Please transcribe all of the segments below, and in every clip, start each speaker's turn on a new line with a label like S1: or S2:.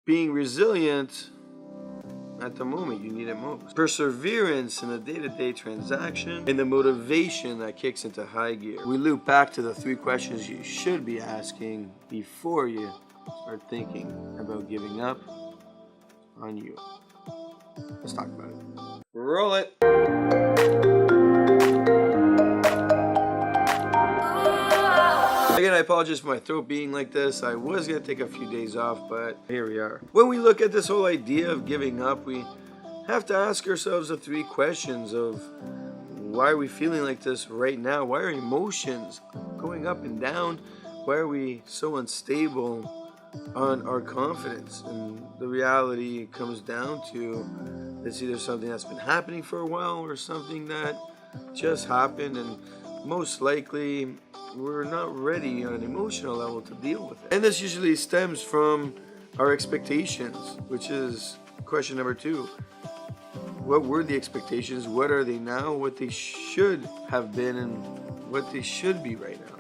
S1: being resilient at the moment you need it most. Perseverance in the day-to-day transaction, and the motivation that kicks into high gear. We loop back to the 3 questions you should be asking before you start thinking about giving up on you. Let's talk about it. Roll it. Again, I apologize for my throat being like this. I was going to take a few days off, but here we are. When we look at this whole idea of giving up, we have to ask ourselves the 3 questions of why are we feeling like this right now? Why are emotions going up and down? Why are we so unstable on our confidence? And the reality comes down to it's either something that's been happening for a while or something that just happened, and most likely we're not ready on an emotional level to deal with it. And this usually stems from our expectations, which is question number 2. What were the expectations? What are they now? What they should have been and what they should be right now.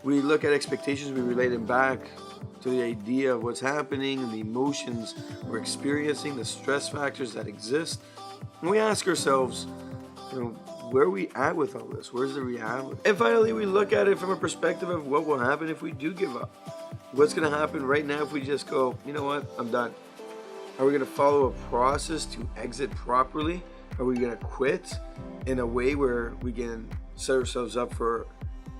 S1: We look at expectations, we relate them back to the idea of what's happening and the emotions we're experiencing, the stress factors that exist. And we ask ourselves, where are we at with all this? Where's the reality? And finally, we look at it from a perspective of what will happen if we do give up. What's going to happen right now if we just go, you know what, I'm done? Are we going to follow a process to exit properly? Are we going to quit in a way where we can set ourselves up for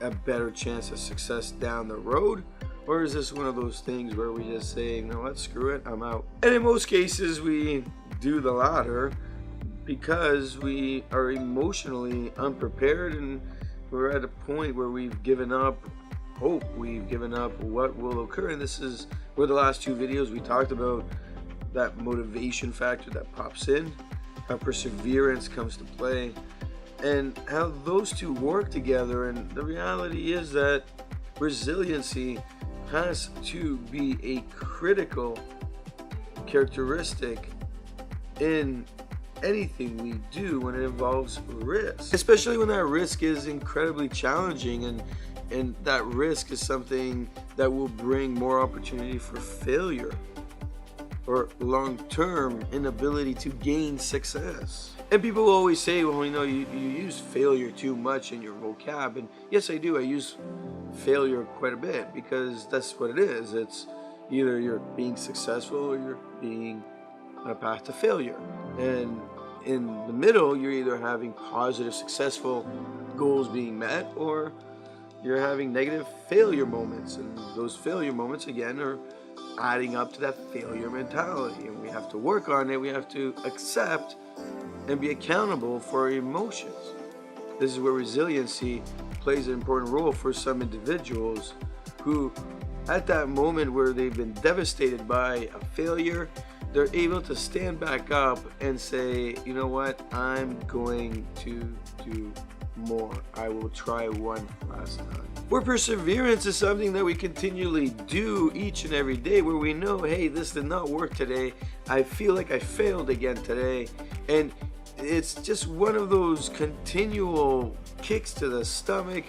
S1: a better chance of success down the road? Or is this one of those things where we just say, you know what, screw it, I'm out? And in most cases, we do the latter, because we are emotionally unprepared and we're at a point where we've given up hope, we've given up what will occur. And this is where the last 2 videos we talked about that motivation factor that pops in, how perseverance comes to play, and how those 2 work together. And the reality is that resiliency has to be a critical characteristic in anything we do when it involves risk, especially when that risk is incredibly challenging, and that risk is something that will bring more opportunity for failure or long-term inability to gain success. And people will always say, well, you use failure too much in your vocab. And yes, I do. I use failure quite a bit because that's what it is. It's either you're being successful or you're being on a path to failure. And in the middle, you're either having positive, successful goals being met, or you're having negative failure moments. And those failure moments, again, are adding up to that failure mentality. And we have to work on it. We have to accept and be accountable for our emotions. This is where resiliency plays an important role for some individuals who, at that moment where they've been devastated by a failure, they're able to stand back up and say, you know what, I'm going to do more. I will try one last time. Where perseverance is something that we continually do each and every day, where we know, hey, this did not work today. I feel like I failed again today. And it's just one of those continual kicks to the stomach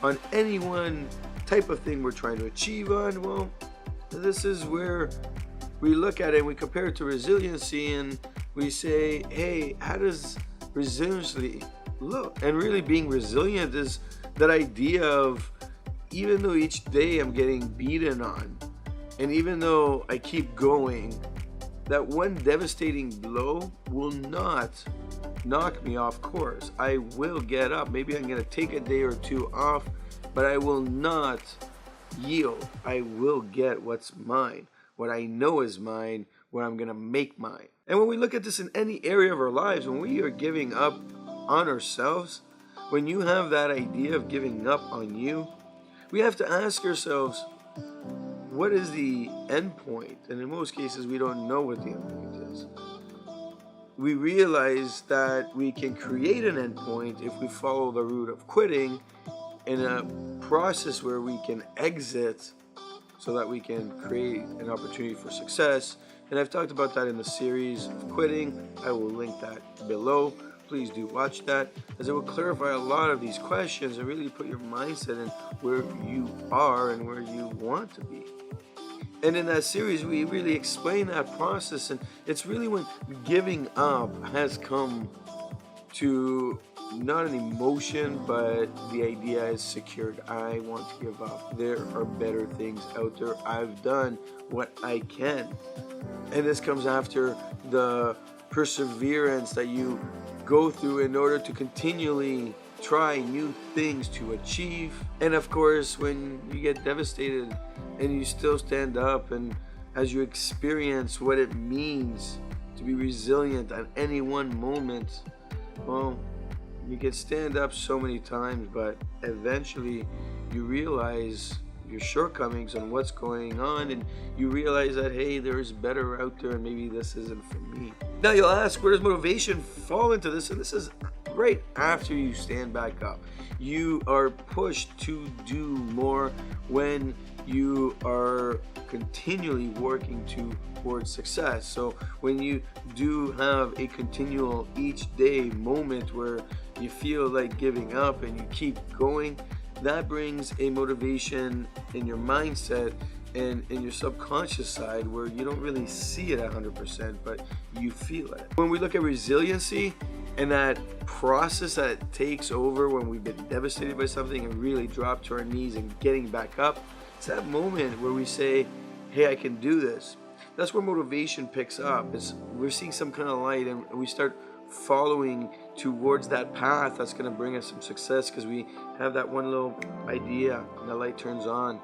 S1: on any one type of thing we're trying to achieve on. Well, this is where we look at it and we compare it to resiliency, and we say, hey, how does resiliency look? And really being resilient is that idea of, even though each day I'm getting beaten on, and even though I keep going, that one devastating blow will not knock me off course. I will get up. Maybe I'm going to take a day or 2 off, but I will not yield. I will get what's mine, what I know is mine, what I'm going to make mine. And when we look at this in any area of our lives, when we are giving up on ourselves, when you have that idea of giving up on you, we have to ask ourselves, what is the end point? And in most cases, we don't know what the end point is. We realize that we can create an end point if we follow the route of quitting in a process where we can exit so that we can create an opportunity for success. And I've talked about that in the series of quitting. I will link that below. Please do watch that, as it will clarify a lot of these questions and really put your mindset in where you are and where you want to be. And in that series, we really explain that process, and it's really when giving up has come to not an emotion, but the idea is secured. I want to give up. There are better things out there. I've done what I can. And this comes after the perseverance that you go through in order to continually try new things to achieve. And of course, when you get devastated and you still stand up, and as you experience what it means to be resilient at any one moment, well, you can stand up so many times, but eventually you realize your shortcomings and what's going on, and you realize that, hey, there's better out there and maybe this isn't for me. Now you'll ask, where does motivation fall into this? And this is right after you stand back up. You are pushed to do more when you are continually working towards success. So when you do have a continual each day moment where you feel like giving up and you keep going, that brings a motivation in your mindset and in your subconscious side where you don't really see it 100%, but you feel it. When we look at resiliency and that process that it takes over when we've been devastated by something and really drop to our knees and getting back up, it's that moment where we say, hey, I can do this. That's where motivation picks up. We're seeing some kind of light, and we start following towards that path that's going to bring us some success, because we have that one little idea and the light turns on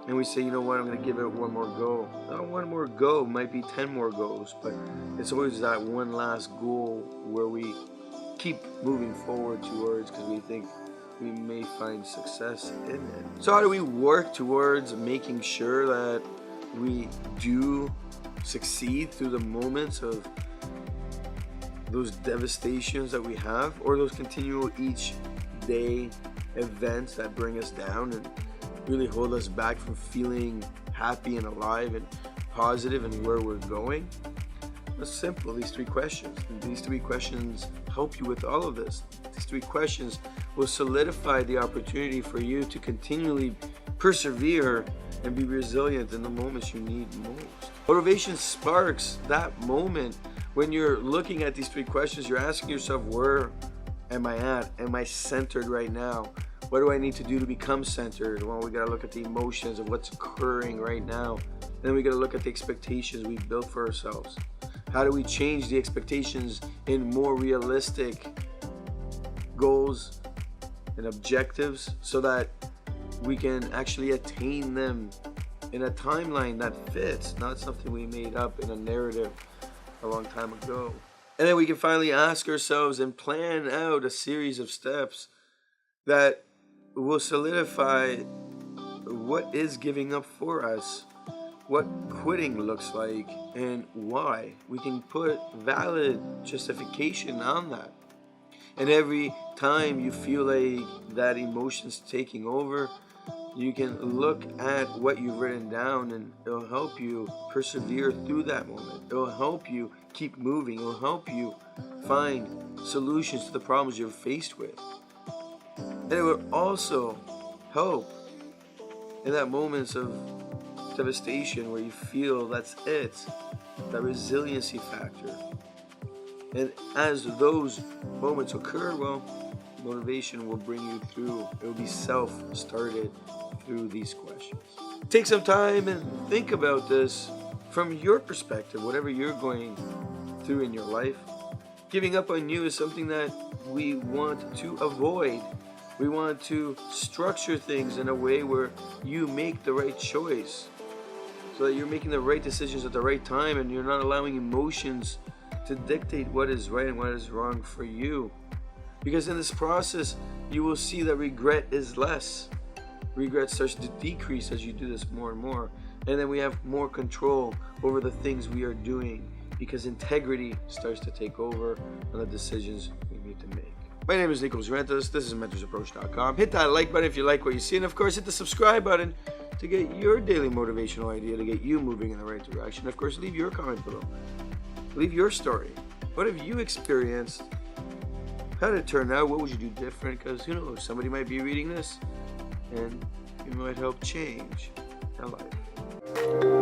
S1: and we say, you know what, I'm going to give it one more go. Not one more go, might be 10 more goes, but it's always that one last goal where we keep moving forward towards, because we think we may find success in it. So how do we work towards making sure that we do succeed through the moments of those devastations that we have, or those continual each day events that bring us down and really hold us back from feeling happy and alive and positive and where we're going? It's simple, these three questions. And these three questions help you with all of this. These three questions will solidify the opportunity for you to continually persevere and be resilient in the moments you need most. Motivation sparks that moment when you're looking at these three questions. You're asking yourself, where am I at? Am I centered right now? What do I need to do to become centered? Well, we gotta look at the emotions of what's occurring right now. Then we gotta look at the expectations we built for ourselves. How do we change the expectations in more realistic goals and objectives so that we can actually attain them in a timeline that fits, not something we made up in a narrative a long time ago? And then we can finally ask ourselves and plan out a series of steps that will solidify what is giving up for us, what quitting looks like, and why. We can put valid justification on that. And every time you feel like that emotion's taking over, you can look at what you've written down, and it'll help you persevere through that moment. It'll help you keep moving. It'll help you find solutions to the problems you're faced with. And it will also help in that moments of devastation where you feel that's it, that resiliency factor. And as those moments occur, well, motivation will bring you through. It will be self-started through these questions. Take some time and think about this from your perspective, whatever you're going through in your life. Giving up on you is something that we want to avoid. We want to structure things in a way where you make the right choice, so that you're making the right decisions at the right time, and you're not allowing emotions to dictate what is right and what is wrong for you. Because in this process, you will see that regret is less. Regret starts to decrease as you do this more and more. And then we have more control over the things we are doing, because integrity starts to take over on the decisions we need to make. My name is Nicholas Rentas. This is mentorsapproach.com. Hit that like button if you like what you see. And of course, hit the subscribe button to get your daily motivational idea to get you moving in the right direction. Of course, leave your comment below. Leave your story. What have you experienced? How did it turn out? What would you do different? Because who knows, somebody might be reading this and it might help change their life. you.